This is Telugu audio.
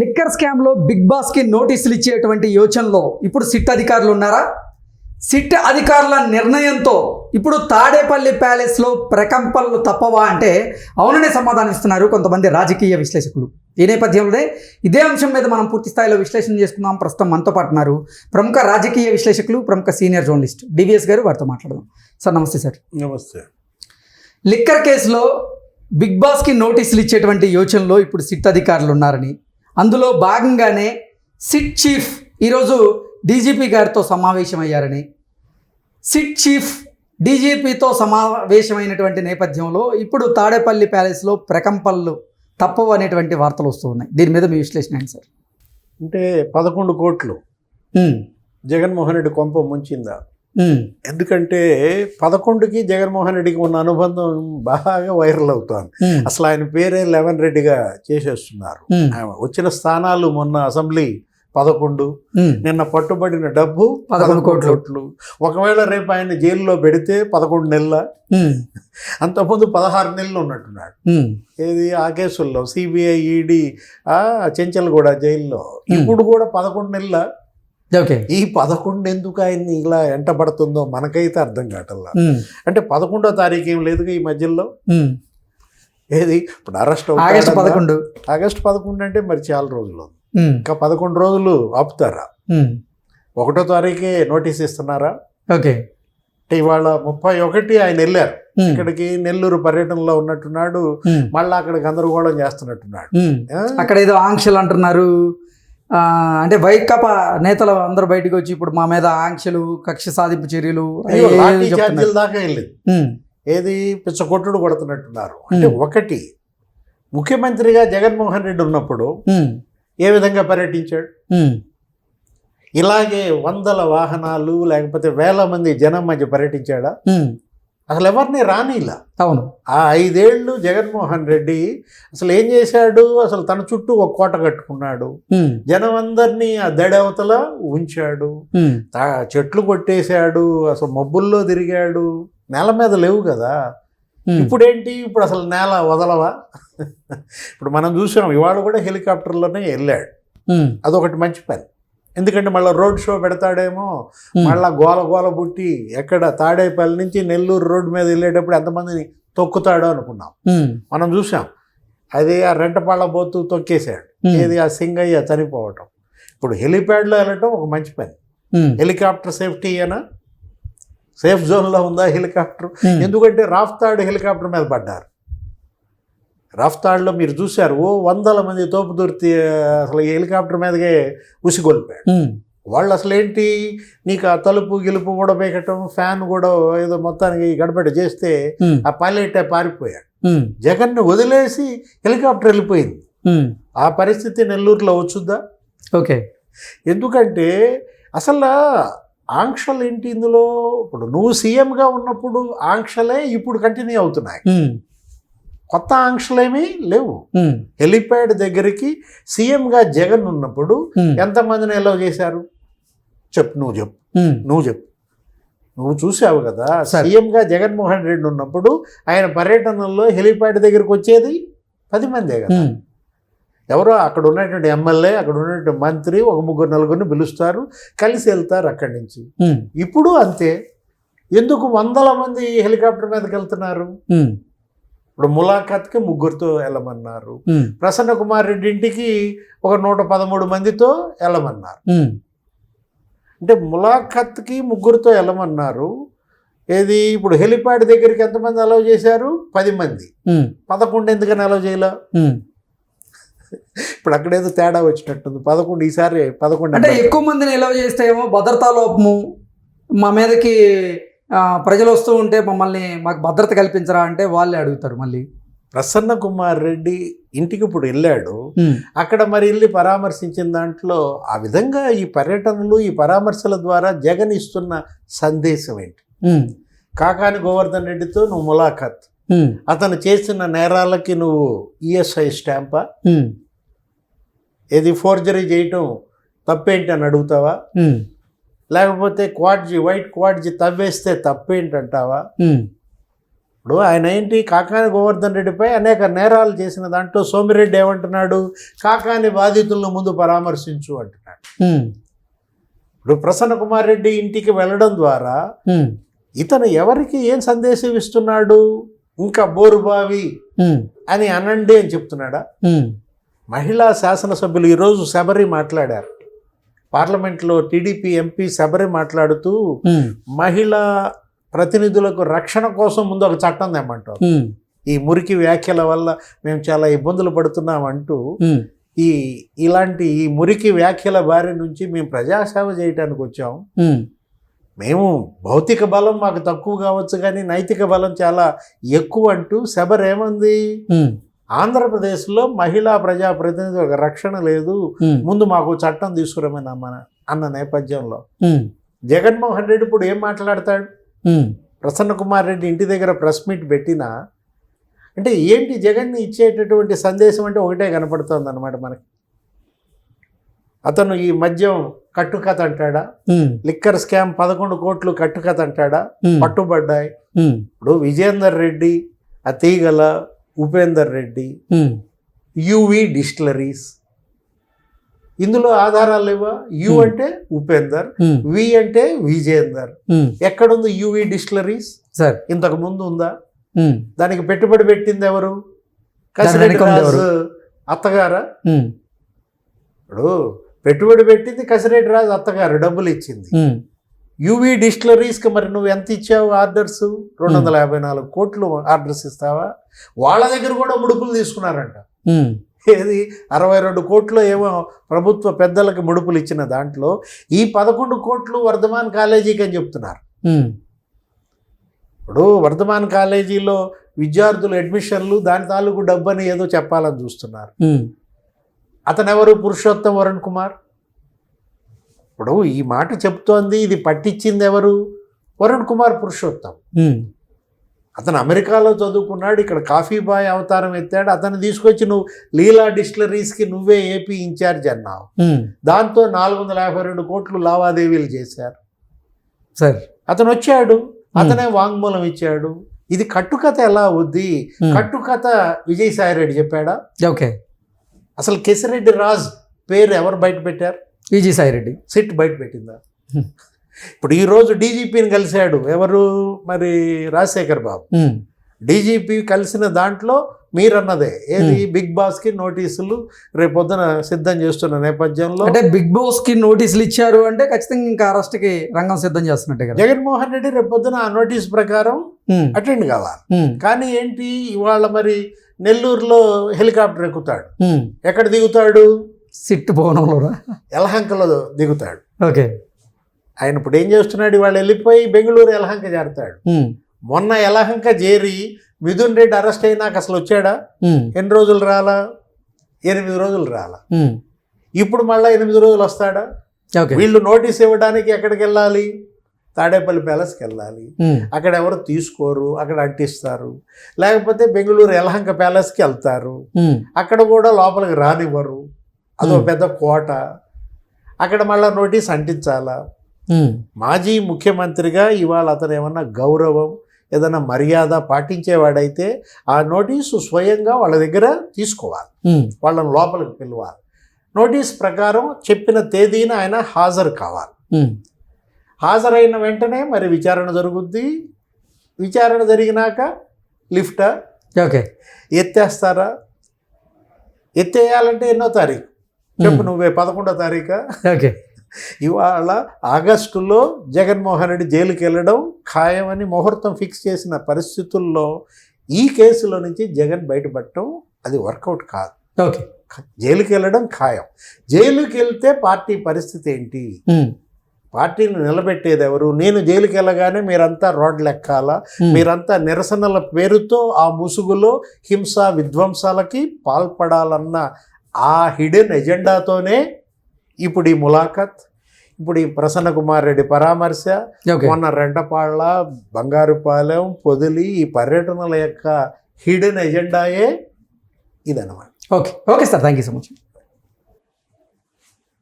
లిక్కర్ స్కామ్లో బిగ్ బాస్కి నోటీసులు ఇచ్చేటువంటి యోచనలో ఇప్పుడు సిట్ అధికారులు ఉన్నారా? సిట్ అధికారుల నిర్ణయంతో ఇప్పుడు తాడేపల్లి ప్యాలెస్లో ప్రకంపనలు తప్పవా అంటే అవుననే సమాధానం ఇస్తున్నారు కొంతమంది రాజకీయ విశ్లేషకులు. ఈ నేపథ్యంలోనే ఇదే అంశం మీద మనం పూర్తి స్థాయిలో విశ్లేషణ చేసుకుందాం. ప్రస్తుతం మనతో పాటు ఉన్నారు ప్రముఖ రాజకీయ విశ్లేషకులు, ప్రముఖ సీనియర్ జర్నలిస్ట్ డివిఎస్ గారు. వారితో మాట్లాడదాం. సార్ నమస్తే. సార్ నమస్తే. లిక్కర్ కేసులో బిగ్ బాస్కి నోటీసులు ఇచ్చేటువంటి యోచనలో ఇప్పుడు సిట్ అధికారులు ఉన్నారని, అందులో భాగంగానే సిట్ చీఫ్ ఈరోజు డీజీపీ గారితో సమావేశమయ్యారని, సిట్ చీఫ్ డీజీపీతో సమావేశమైనటువంటి నేపథ్యంలో ఇప్పుడు తాడేపల్లి ప్యాలెస్లో ప్రకంపనలు తప్పవు అనేటువంటి వార్తలు వస్తూ ఉన్నాయి. దీని మీద మీ విశ్లేషణ ఏంటి సార్? అంటే 11 కోట్లు జగన్మోహన్ రెడ్డి కొంప ముంచిందా? ఎందుకంటే 11కి జగన్మోహన్ రెడ్డికి ఉన్న అనుబంధం బాగా వైరల్ అవుతోంది. అసలు ఆయన పేరే 11 రెడ్డిగా చేసేస్తున్నారు. వచ్చిన స్థానాలు మొన్న అసెంబ్లీ 11, నిన్న పట్టుబడిన డబ్బు 11 కోట్లు. ఒకవేళ రేపు ఆయన జైల్లో పెడితే 11 నెలల, అంతకుముందు 16 నెలలు ఉన్నట్టున్నాడు. ఏది ఆ కేసుల్లో సిబిఐ, ఈడీ, చెంచల్గూడ జైల్లో. ఇప్పుడు కూడా 11 నెలల. ఈ 11 ఎందుకు ఆయన్ని ఇలా ఎంట పడుతుందో మనకైతే అర్థం కావట్లా. అంటే 11వ తారీఖు ఏం లేదు ఈ మధ్యలో. ఏది ఇప్పుడు అరెస్ట్ ఆగస్టు 11 అంటే మరి చాలా రోజులు, ఇంకా 11 రోజులు ఆపుతారా? 1వ తారీఖే నోటీస్ ఇస్తున్నారా? ఓకే. అంటే ఇవాళ 31 ఆయన వెళ్ళారు ఇక్కడికి, నెల్లూరు పర్యటనలో ఉన్నట్టున్నాడు. మళ్ళీ అక్కడ గందరగోళం చేస్తున్నట్టున్నాడు. అక్కడ ఏదో ఆంక్షలు అంటున్నారు. అంటే వైకాపా నేతలు అందరూ బయటకు వచ్చి ఇప్పుడు మా మీద ఆంక్షలు, కక్ష సాధింపు చర్యలు, లాఠీ చార్జీల దాకా వెళ్ళింది. ఏది పిచ్చకొట్టుడు కొడుతున్నట్టున్నారు. అంటే ఒకటి, ముఖ్యమంత్రిగా జగన్మోహన్ రెడ్డి ఉన్నప్పుడు ఏ విధంగా పర్యటించాడు? ఇలాగే వందల వాహనాలు లేకపోతే వేల మంది జనం మధ్య పర్యటించాడా? అసలు ఎవరిని రానిలా. అవును. ఆ 5 ఏళ్ళు జగన్మోహన్ రెడ్డి అసలు ఏం చేశాడు? అసలు తన చుట్టూ ఒక కోట కట్టుకున్నాడు, జనం అందరినీ ఆ దడవతల ఉంచాడు, చెట్లు కొట్టేశాడు, అసలు మబ్బుల్లో తిరిగాడు. నేల మీద లేవు కదా. ఇప్పుడేంటి? ఇప్పుడు అసలు నేల వదలవా? ఇప్పుడు మనం చూసాం, ఇవాళ కూడా హెలికాప్టర్లోనే వెళ్ళాడు. అదొకటి మంచి పని. ఎందుకంటే మళ్ళీ రోడ్ షో పెడతాడేమో, మళ్ళీ గోల పుట్టి ఎక్కడ తాడేపల్లి నుంచి నెల్లూరు రోడ్డు మీద వెళ్ళేటప్పుడు ఎంతమందిని తొక్కుతాడో అనుకున్నాం. మనం చూసాం. అది ఆ రెంటపాళ్ళ బోతు తొక్కేశాడు. ఏది ఆ సింగయ్య చనిపోవటం. ఇప్పుడు హెలిప్యాడ్లో వెళ్ళటం ఒక మంచి పని. హెలికాప్టర్ సేఫ్టీ అయినా సేఫ్ జోన్లో ఉందా హెలికాప్టర్? ఎందుకంటే రాఫ్తాడ్ హెలికాప్టర్ మీద పడ్డారు. రాఫ్తాడ్లో మీరు చూశారు, వందల మంది తోపుదుర్తి అసలు హెలికాప్టర్ మీదకే ఉసిగొల్పాడు. వాళ్ళు అసలు ఏంటి, నీకు ఆ తలుపు గిలుపు కూడా పేకటం, ఫ్యాన్ కూడా ఏదో మొత్తానికి గడబడి చేస్తే ఆ పైలట్ పారిపోయాడు. జగన్ను వదిలేసి హెలికాప్టర్ వెళ్ళిపోయింది. ఆ పరిస్థితి నెల్లూరులో వచ్చుద్దా? ఓకే. ఎందుకంటే అసలు ఆంక్షలు ఏంటి ఇందులో? ఇప్పుడు నువ్వు సీఎంగా ఉన్నప్పుడు ఆంక్షలే ఇప్పుడు కంటిన్యూ అవుతున్నాయి. కొత్త ఆంక్షలేమీ లేవు. హెలిప్యాడ్ దగ్గరికి సీఎంగా జగన్ ఉన్నప్పుడు ఎంతమందిని ఎలో చేశారు? నువ్వు చెప్పు. నువ్వు చూసావు కదా, సీఎంగా జగన్మోహన్ రెడ్డి ఉన్నప్పుడు ఆయన పర్యటనల్లో హెలిప్యాడ్ దగ్గరికి వచ్చేది 10 మందే కదా. ఎవరో అక్కడ ఉన్నటువంటి ఎమ్మెల్యే, అక్కడ ఉన్నటువంటి మంత్రి, ఒక 3-4 పిలుస్తారు, కలిసి వెళ్తారు అక్కడి నుంచి. ఇప్పుడు అంతే. ఎందుకు వందల మంది హెలికాప్టర్ మీదకి వెళ్తున్నారు? ఇప్పుడు ములాఖాత్కి 3 వెళ్ళమన్నారు. ప్రసన్న కుమార్ రెడ్డి ఇంటికి ఒక 113 మందితో వెళ్ళమన్నారు. అంటే ములాఖాత్కి 3 వెళ్ళమన్నారు. ఏది ఇప్పుడు హెలిప్యాడ్ దగ్గరికి ఎంతమంది అలౌ చేశారు? 10 మంది. 11 ఎందుకని అలౌ చేయలే? ఇప్పుడు అక్కడేదో తేడా వచ్చినట్టుంది. 11 ఈసారి 11 అంటే ఎక్కువ మందిని అలౌ చేస్తే ఏమో భద్రతా లోపము, మా మీదకి ప్రజలు వస్తూ ఉంటే మాకు భద్రత కల్పించరా అంటే వాళ్ళే అడుగుతారు. మళ్ళీ ప్రసన్న కుమార్ రెడ్డి ఇంటికి ఇప్పుడు వెళ్ళాడు. అక్కడ మరి వెళ్ళి పరామర్శించిన దాంట్లో ఆ విధంగా ఈ పర్యటనలు, ఈ పరామర్శల ద్వారా జగన్ ఇస్తున్న సందేశం ఏంటి? కాకాని గోవర్ధన్ రెడ్డితో నువ్వు ములాఖాత్, అతను చేసిన నేరాలకి నువ్వు ఈఎస్ఐ స్టాంపా? ఏది ఫోర్జరీ చేయటం తప్పేంటి అని అడుగుతావా? లేకపోతే వైట్ క్వాడ్జీ తవ్వేస్తే తప్పేంటంటావా? ఇప్పుడు ఆయన ఏంటి కాకాని గోవర్ధన్ రెడ్డిపై అనేక నేరాలు చేసిన దాంట్లో సోమిరెడ్డి ఏమంటున్నాడు, కాకాని బాధితులను ముందు పరామర్శించు అంటున్నాడు. ఇప్పుడు ప్రసన్న కుమార్ రెడ్డి ఇంటికి వెళ్ళడం ద్వారా ఇతను ఎవరికి ఏం సందేశం ఇస్తున్నాడు, ఇంకా బోరుబావి అని అనండి అని చెప్తున్నాడా? మహిళా శాసనసభ్యులు ఈరోజు శబరి మాట్లాడారు పార్లమెంట్లో. టీడీపీ ఎంపీ శబరి మాట్లాడుతూ మహిళా ప్రతినిధులకు రక్షణ కోసం ముందు ఒక చట్టం తెమ్మంటారు. ఈ మురికి వ్యాఖ్యల వల్ల మేము చాలా ఇబ్బందులు పడుతున్నామంటూ ఇలాంటి ఈ మురికి వ్యాఖ్యల బారి నుంచి మేము ప్రజాసేవ చేయడానికి వచ్చాం. మేము భౌతిక బలం మాకు తక్కువ కావచ్చు కానీ నైతిక బలం చాలా ఎక్కువ అంటూ శబర్ ఏమంది, ఆంధ్రప్రదేశ్లో మహిళా ప్రజాప్రతినిధులకు రక్షణ లేదు, ముందు మాకు చట్టం తీసుకురమని అన్న నేపథ్యంలో జగన్మోహన్ రెడ్డి ఇప్పుడు ఏం మాట్లాడతాడు? ప్రసన్న కుమార్ రెడ్డి ఇంటి దగ్గర ప్రెస్ మీట్ పెట్టినా అంటే ఏంటి జగన్ని ఇచ్చేటటువంటి సందేశం అంటే ఒకటే కనపడుతుంది అన్నమాట మనకి. అతను ఈ మద్యం కట్టుకథ అంటాడా, లిక్కర్ స్కామ్ 11 కోట్లు కట్టుకథ అంటాడా, పట్టుబడ్డాయి. ఇప్పుడు విజేందర్ రెడ్డి, ఆ తీగల ఉపేందర్ రెడ్డి, యువి డిస్టిలరీస్, ఇందులో ఆధారాలు లేవా? యు అంటే ఉపేందర్, వి అంటే విజేందర్. ఎక్కడుంది యువి డిస్టిలరీస్? సార్ ఇంతకు ముందు ఉందా? దానికి పెట్టుబడి పెట్టింది ఎవరు? కసిరెడ్డి రాజు అత్తగారా? ఇప్పుడు పెట్టుబడి పెట్టింది కసిరెడ్డి రాజు అత్తగారు, డబ్బులు ఇచ్చింది. యువి డిస్టిలరీస్కి మరి నువ్వు ఎంత ఇచ్చావు ఆర్డర్స్? 254 కోట్లు ఆర్డర్స్ ఇస్తావా? వాళ్ళ దగ్గర కూడా ముడుపులు తీసుకున్నారంట. ఏది 62 కోట్లు ఏమో ప్రభుత్వ పెద్దలకి ముడుపులు ఇచ్చిన దాంట్లో ఈ 11 కోట్లు వర్ధమాన్ కాలేజీకి అని చెప్తున్నారు. ఇప్పుడు వర్ధమాన్ కాలేజీలో విద్యార్థుల అడ్మిషన్లు దాని తాలూకు డబ్బని ఏదో చెప్పాలని చూస్తున్నారు. అతను ఎవరు? పురుషోత్తం వరుణ్ కుమార్. ఇప్పుడు ఈ మాట చెప్తోంది, ఇది పట్టించింది ఎవరు? వరుణ్ కుమార్ పురుషోత్తం. అతను అమెరికాలో చదువుకున్నాడు, ఇక్కడ కాఫీ బాయ్ అవతారం ఎత్తాడు. అతను తీసుకొచ్చి నువ్వు లీలా డిస్టిలరీస్కి నువ్వే ఏపీ ఇన్ఛార్జ్ అన్నావు. దాంతో 452 కోట్లు లావాదేవీలు చేశారు. సార్ అతను వచ్చాడు, అతనే వాంగ్మూలం ఇచ్చాడు. ఇది కట్టుకథ ఎలా అవుద్ది? కట్టుకథ విజయసాయిరెడ్డి చెప్పాడా? ఓకే. అసలు కేసిరెడ్డి రాజ్ పేరు ఎవరు బయట పెట్టారు? విజయసాయిరెడ్డి. సిట్ బయట పెట్టిందా? ఇప్పుడు ఈరోజు డీజీపీని కలిశాడు ఎవరు? మరి రాజశేఖర్ బాబు. డీజీపీ కలిసిన దాంట్లో మీరన్నదే ఏది, బిగ్ బాస్కి నోటీసులు రేపొద్దున సిద్ధం చేస్తున్న నేపథ్యంలో, అంటే బిగ్ బాస్కి నోటీసులు ఇచ్చారు అంటే ఖచ్చితంగా ఇంకా అరెస్ట్కి రంగం సిద్ధం చేస్తున్నట్టే కదా. జగన్మోహన్ రెడ్డి రేపొద్దున ఆ నోటీస్ ప్రకారం అటెండ్ కావాలి. కానీ ఏంటి, ఇవాళ మరి నెల్లూరులో హెలికాప్టర్ ఎక్కుతాడు. ఎక్కడ దిగుతాడు? సిట్ భవనంలో, యలహంకలో దిగుతాడు. ఓకే. ఆయన ఇప్పుడు ఏం చేస్తున్నాడు? ఇవాళ వెళ్ళిపోయి బెంగళూరు యలహంక చేరతాడు. మొన్న యలహంక చేరి మిథున్ రెడ్డి అరెస్ట్ అయినాక అసలు వచ్చాడా? ఎన్ని రోజులు రాలా? 8 రోజులు రాలా. ఇప్పుడు మళ్ళీ 8 రోజులు వస్తాడా? వీళ్ళు నోటీస్ ఇవ్వడానికి ఎక్కడికి వెళ్ళాలి? తాడేపల్లి ప్యాలెస్కి వెళ్ళాలి. అక్కడ ఎవరు తీసుకోరు, అక్కడ అంటిస్తారు. లేకపోతే బెంగళూరు యలహంక ప్యాలెస్కి వెళ్తారు, అక్కడ కూడా లోపలికి రానివ్వరు. అదో పెద్ద కోట. అక్కడ మళ్ళీ నోటీస్ అంటించాలా? మాజీ ముఖ్యమంత్రిగా ఇవాళ అతను ఏమన్నా గౌరవం, ఏదైనా మర్యాద పాటించేవాడైతే ఆ నోటీసు స్వయంగా వాళ్ళ దగ్గర తీసుకోవాలి, వాళ్ళని లోపలికి పిలవాలి. నోటీస్ ప్రకారం చెప్పిన తేదీన ఆయన హాజరు కావాలి. హాజరైన వెంటనే మరి విచారణ జరుగుద్ది. విచారణ జరిగినాక లిఫ్టా? ఓకే. ఎత్తేస్తారా? ఎత్తేయాలంటే ఎన్నో తారీఖు చెప్పు నువ్వే? 11వ తారీఖా? ఓకే. ఇవాళ ఆగస్టులో జగన్మోహన్ రెడ్డి జైలుకి వెళ్ళడం ఖాయమని ముహూర్తం ఫిక్స్ చేసిన పరిస్థితుల్లో ఈ కేసులో నుంచి జగన్ బయటపడటం అది వర్కౌట్ కాదు. ఓకే. జైలుకి వెళ్ళడం ఖాయం. జైలుకి వెళ్తే పార్టీ పరిస్థితి ఏంటి? పార్టీని నిలబెట్టేది ఎవరు? నేను జైలుకి వెళ్ళగానే మీరంతా రోడ్లు ఎక్కాలా, మీరంతా నిరసనల పేరుతో ఆ ముసుగులో హింస విధ్వంసాలకి పాల్పడాలన్న ఆ హిడెన్ ఎజెండాతోనే ఇప్పుడు ఈ ములాఖత్, ఇప్పుడు ఈ ప్రసన్న కుమార్ రెడ్డి పరామర్శ, మొన్న రెండపాళ్ళ, బంగారుపాలెం, పొదిలి ఈ పర్యటనల యొక్క హిడెన్ ఎజెండాయే ఇదన్నమాట. Okay. Okay sir, thank you so much.